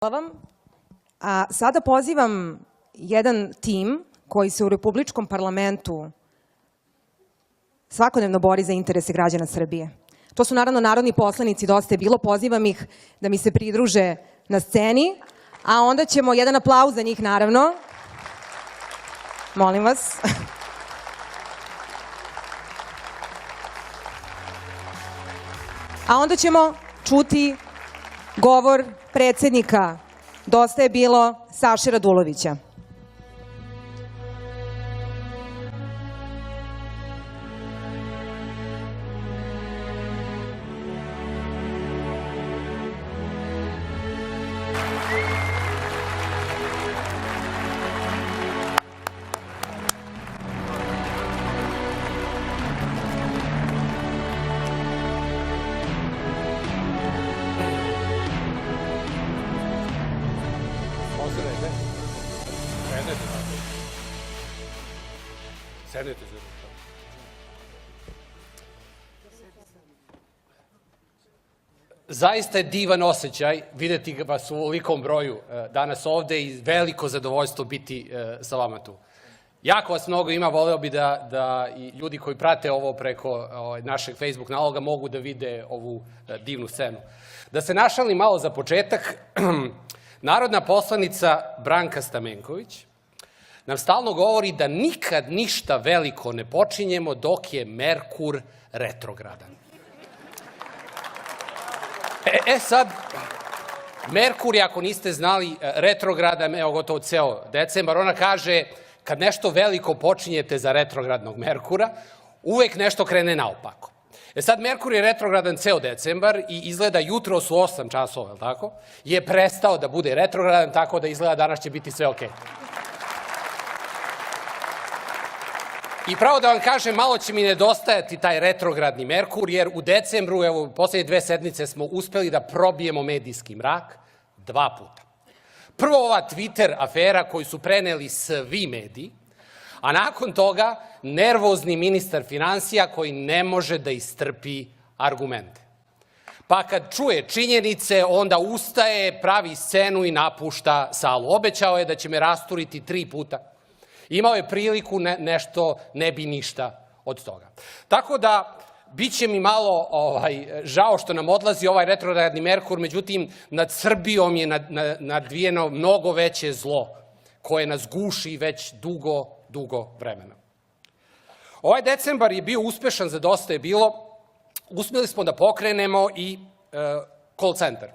Hvala vam. A sada pozivam jedan tim koji se u Republičkom parlamentu svakodnevno bori za interese građana Srbije. To su naravno narodni poslanici, dosta je bilo, pozivam ih da mi se pridruže na sceni, a onda ćemo jedan aplauz za njih naravno. Molim vas. A onda ćemo čuti govor predsednika Dosta je bilo Saše Radulovića. Sednete. Zaista je divan osjećaj videti vas u ovolikom broju danas ovde i veliko zadovoljstvo biti sa vama tu. Jako vas mnogo ima, voleo bi da i ljudi koji prate ovo preko našeg Facebook naloga mogu da vide ovu divnu scenu. Da se našalim malo za početak, narodna poslanica Branka Stamenković nam stalno govori da nikad ništa veliko ne počinjemo dok je Merkur retrogradan. Sad, Merkur je, ako niste znali, retrogradan, evo gotovo ceo decembar, ona kaže kad nešto veliko počinjete za retrogradnog Merkura, uvek nešto krene naopako. Sad, Merkur je retrogradan ceo decembar i izgleda jutros u 8 časova, je li tako? Je prestao da bude retrogradan, tako da izgleda danas će biti sve okej. I pravo da vam kažem, malo će mi nedostajati taj retrogradni Merkur, jer u decembru, evo, u poslednje 2 sedmice smo uspeli da probijemo medijski mrak 2 puta. Prvo ova Twitter afera koju su preneli svi mediji, a nakon toga nervozni ministar finansija koji ne može da istrpi argumente. Pa kad čuje činjenice, onda ustaje, pravi scenu i napušta salu. Obećao je da će me rasturiti 3 puta. Imao je priliku, nešto ne bi ništa od toga. Tako da, bit će mi malo žao što nam odlazi ovaj retrogradni Merkur, međutim, nad Srbijom je nadvijeno mnogo veće zlo koje nas guši već dugo vremena. Ovaj decembar je bio uspešan za Dosta je bilo. Uspeli smo da pokrenemo i call center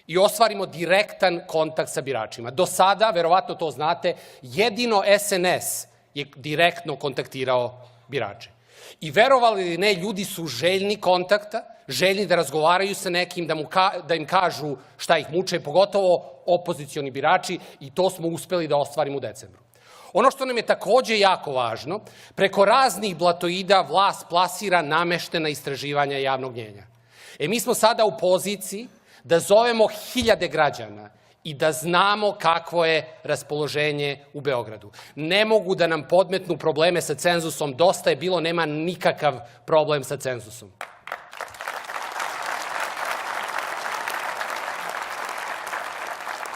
i ostvarimo direktan kontakt sa biračima. Do sada, verovatno to znate, jedino SNS je direktno kontaktirao birače. I verovali ili ne, ljudi su željni kontakta, željni da razgovaraju sa nekim, da im kažu šta ih muče, pogotovo opozicioni birači, i to smo uspeli da ostvarimo u decembru. Ono što nam je takođe jako važno, preko raznih blatoida vlast plasira nameštena istraživanja javnog mnjenja. Mi smo sada u poziciji da zovemo hiljade građana i da znamo kakvo je raspoloženje u Beogradu. Ne mogu da nam podmetnu probleme sa cenzusom. Dosta je bilo, nema nikakav problem sa cenzusom.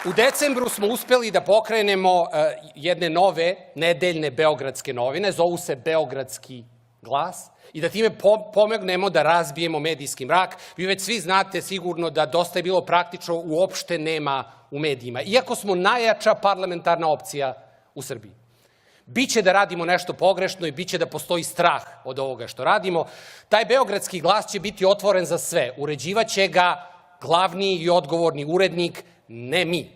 U decembru smo uspeli da pokrenemo jedne nove nedeljne beogradske novine, zovu se Beogradski glas, i da time pomognemo da razbijemo medijski mrak. Vi već svi znate sigurno da Dosta je bilo praktično uopšte nema u medijima, iako smo najjača parlamentarna opcija u Srbiji. Biće da radimo nešto pogrešno i biće da postoji strah od ovoga što radimo. Taj Beogradski glas će biti otvoren za sve. Uređivaće ga glavni i odgovorni urednik, ne mi.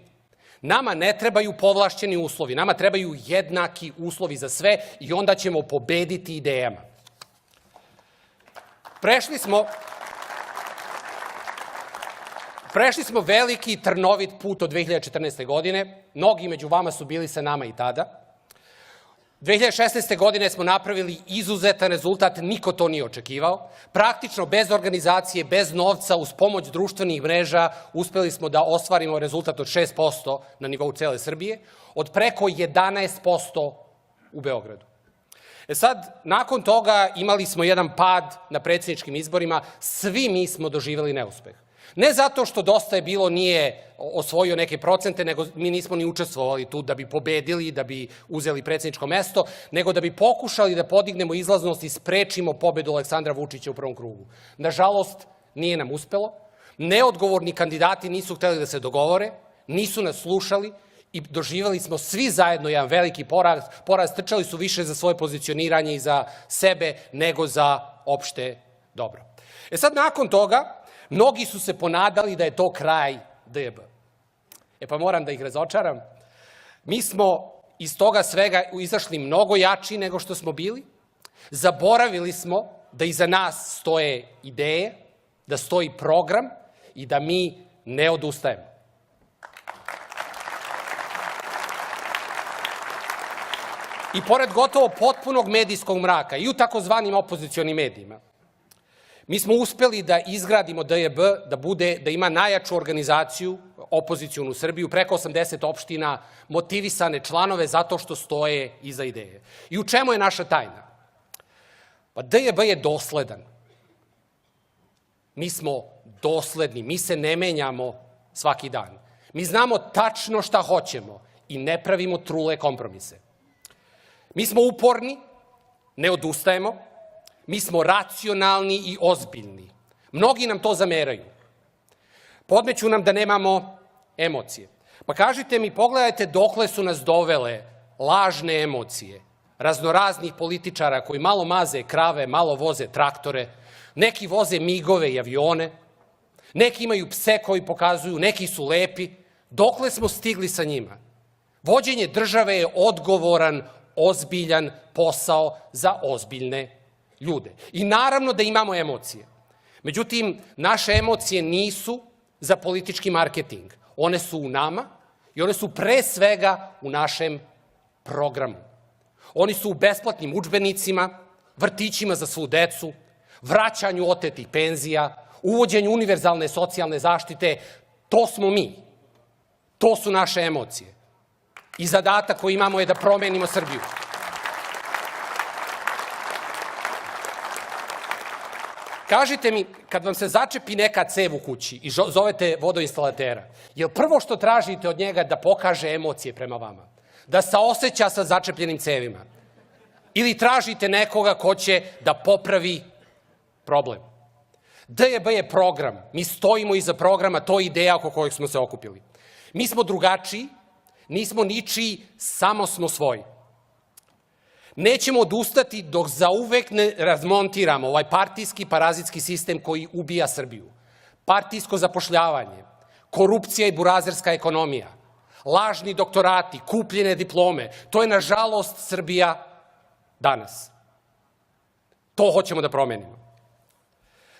Nama ne trebaju povlašćeni uslovi, nama trebaju jednaki uslovi za sve i onda ćemo pobediti idejama. Prešli smo veliki i trnovit put od 2014. godine. Mnogi među vama su bili sa nama i tada. 2016. godine smo napravili izuzetan rezultat, niko to nije očekivao. Praktično bez organizacije, bez novca, uz pomoć društvenih mreža uspeli smo da ostvarimo rezultat od 6% na nivou cele Srbije, od preko 11% u Beogradu. Sad, nakon toga imali smo jedan pad na predsjedničkim izborima, svi mi smo doživjeli neuspeh. Ne zato što Dosta je bilo nije osvojio neke procente, nego mi nismo ni učestvovali tu da bi pobedili, da bi uzeli predsjedničko mesto, nego da bi pokušali da podignemo izlaznost i sprečimo pobedu Aleksandra Vučića u prvom krugu. Nažalost, nije nam uspelo. Neodgovorni kandidati nisu hteli da se dogovore, nisu nas slušali i doživjeli smo svi zajedno jedan veliki poraz. Trčali su više za svoje pozicioniranje i za sebe nego za opšte dobro. Sad, nakon toga, mnogi su se ponadali da je to kraj DJB. Pa moram da ih razočaram. Mi smo iz toga svega izašli mnogo jači nego što smo bili. Zaboravili smo da iza nas stoje ideje, da stoji program i da mi ne odustajemo. I pored gotovo potpunog medijskog mraka i u takozvanim opozicionim medijima, mi smo uspeli da izgradimo DJB da ima najjaču organizaciju opozicionu u Srbiju, preko 80 opština, motivisane članove zato što stoje iza ideje. I u čemu je naša tajna? Pa DJB je dosledan. Mi smo dosledni, mi se ne menjamo svaki dan. Mi znamo tačno šta hoćemo i ne pravimo trule kompromise. Mi smo uporni, ne odustajemo, mi smo racionalni i ozbiljni. Mnogi nam to zameraju. Podmeću nam da nemamo emocije. Pa kažite mi, pogledajte dokle su nas dovele lažne emocije raznoraznih političara koji malo maze krave, malo voze traktore, neki voze migove i avione, neki imaju pse koji pokazuju, neki su lepi. Dokle smo stigli sa njima? Vođenje države je odgovoran, ozbiljan posao za ozbiljne ljude. I naravno da imamo emocije. Međutim, naše emocije nisu za politički marketing. One su u nama i one su pre svega u našem programu. Oni su u besplatnim udžbenicima, vrtićima za svu decu, vraćanju otetih penzija, uvođenju univerzalne socijalne zaštite. To smo mi. To su naše emocije. I zadatak koji imamo je da promenimo Srbiju. Kažite mi, kad vam se začepi neka cev u kući i zovete vodoinstalatera, je li prvo što tražite od njega da pokaže emocije prema vama? Da saoseća sa začepljenim cevima? Ili tražite nekoga ko će da popravi problem? DJB je program. Mi stojimo iza programa, to je ideja oko kojeg smo se okupili. Mi smo drugačiji, nismo ničiji, samo smo svoji. Nećemo odustati dok zauvek ne razmontiramo ovaj partijski, parazitski sistem koji ubija Srbiju. Partijsko zapošljavanje, korupcija i burazerska ekonomija, lažni doktorati, kupljene diplome, to je nažalost Srbija danas. To hoćemo da promenimo.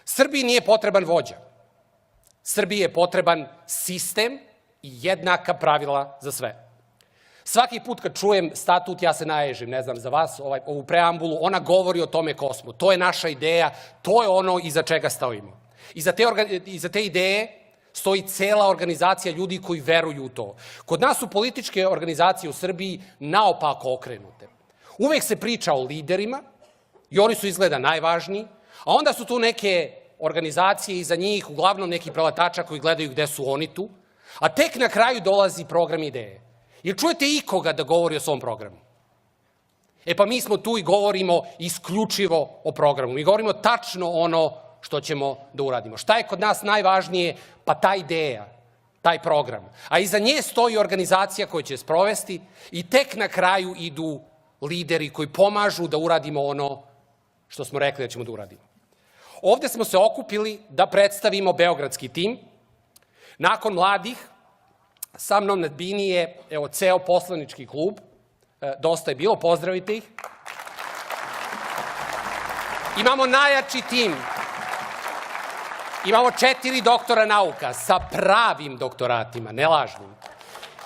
Srbiji nije potreban vođa. Srbiji je potreban sistem i jednaka pravila za sve. Svaki put kad čujem statut, ja se naježim, ne znam za vas, ovu preambulu, ona govori o tome ko smo. To je naša ideja, to je ono iza čega stojimo. Iza te ideje stoji cela organizacija ljudi koji veruju u to. Kod nas su političke organizacije u Srbiji naopako okrenute. Uvek se priča o liderima i oni su izgleda najvažniji, a onda su tu neke organizacije iza njih, uglavnom neki preletača koji gledaju gde su oni tu, a tek na kraju dolazi program ideje. Jel čujete ikoga da govori o svom programu? Pa mi smo tu i govorimo isključivo o programu. Mi govorimo tačno ono što ćemo da uradimo. Šta je kod nas najvažnije? Pa ta ideja, taj program. A iza nje stoji organizacija koja će sprovesti i tek na kraju idu lideri koji pomažu da uradimo ono što smo rekli da ćemo da uradimo. Ovde smo se okupili da predstavimo beogradski tim. Nakon mladih, sa mnom na bini je ceo poslanički klub. Dosta je bilo, pozdravite ih. Imamo najjači tim. Imamo 4 doktora nauka sa pravim doktoratima, ne lažnim.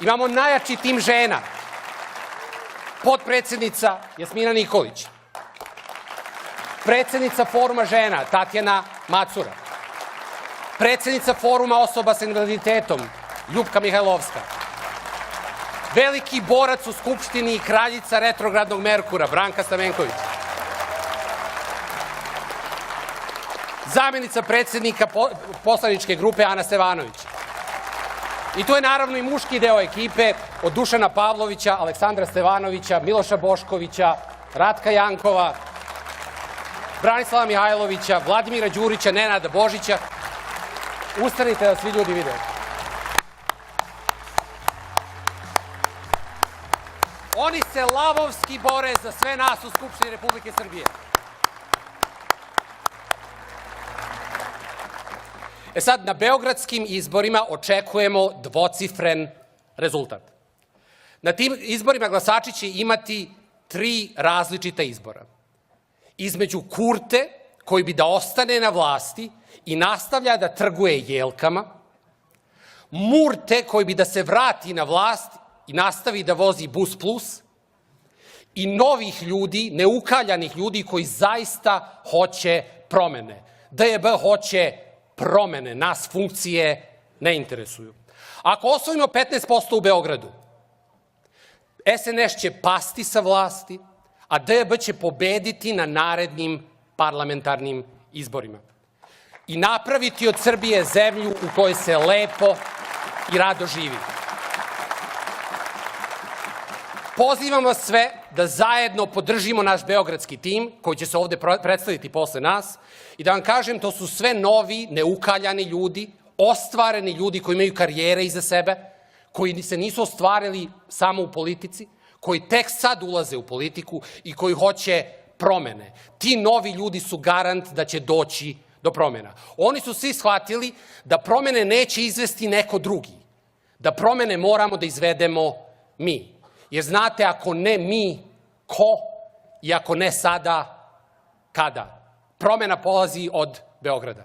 Imamo najjači tim žena. Potpredsednica Jasmina Nikolić. Predsednica Foruma žena Tatjana Macura. Predsednica Foruma osoba sa invaliditetom Ljupka Mihajlovska. Veliki borac u Skupštini i kraljica retrogradnog Merkura Branka Stamenković. Zamenica predsednika poslaničke grupe Ana Stevanović. I tu je naravno i muški deo ekipe od Dušana Pavlovića, Aleksandra Stevanovića, Miloša Boškovića, Ratka Jankova, Branislava Mihajlovića, Vladimira Đurića, Nenada Božića. Ustanite da svi ljudi vide. Oni se lavovski bore za sve nas u Skupštini Republike Srbije. Sad, na beogradskim izborima očekujemo dvocifren rezultat. Na tim izborima glasači će imati 3 različita izbora. Između Kurte, koji bi da ostane na vlasti i nastavlja da trguje jelkama, Murte, koji bi da se vrati na vlast i nastavi da vozi Bus Plus, i novih ljudi, neukaljanih ljudi koji zaista hoće promene. DJB hoće promene, nas funkcije ne interesuju. Ako osvojimo 15% u Beogradu, SNS će pasti sa vlasti, a DJB će pobediti na narednim parlamentarnim izborima i napraviti od Srbije zemlju u kojoj se lepo i rado živi. Pozivam vas sve da zajedno podržimo naš beogradski tim, koji će se ovde predstaviti posle nas, i da vam kažem, to su sve novi, neukaljani ljudi, ostvareni ljudi koji imaju karijere iza sebe, koji se nisu ostvarili samo u politici, koji tek sad ulaze u politiku i koji hoće promene. Ti novi ljudi su garant da će doći do promena. Oni su svi shvatili da promene neće izvesti neko drugi, da promene moramo da izvedemo mi. Jer znate, ako ne mi, ko? I ako ne sada, kada? Promena polazi od Beograda.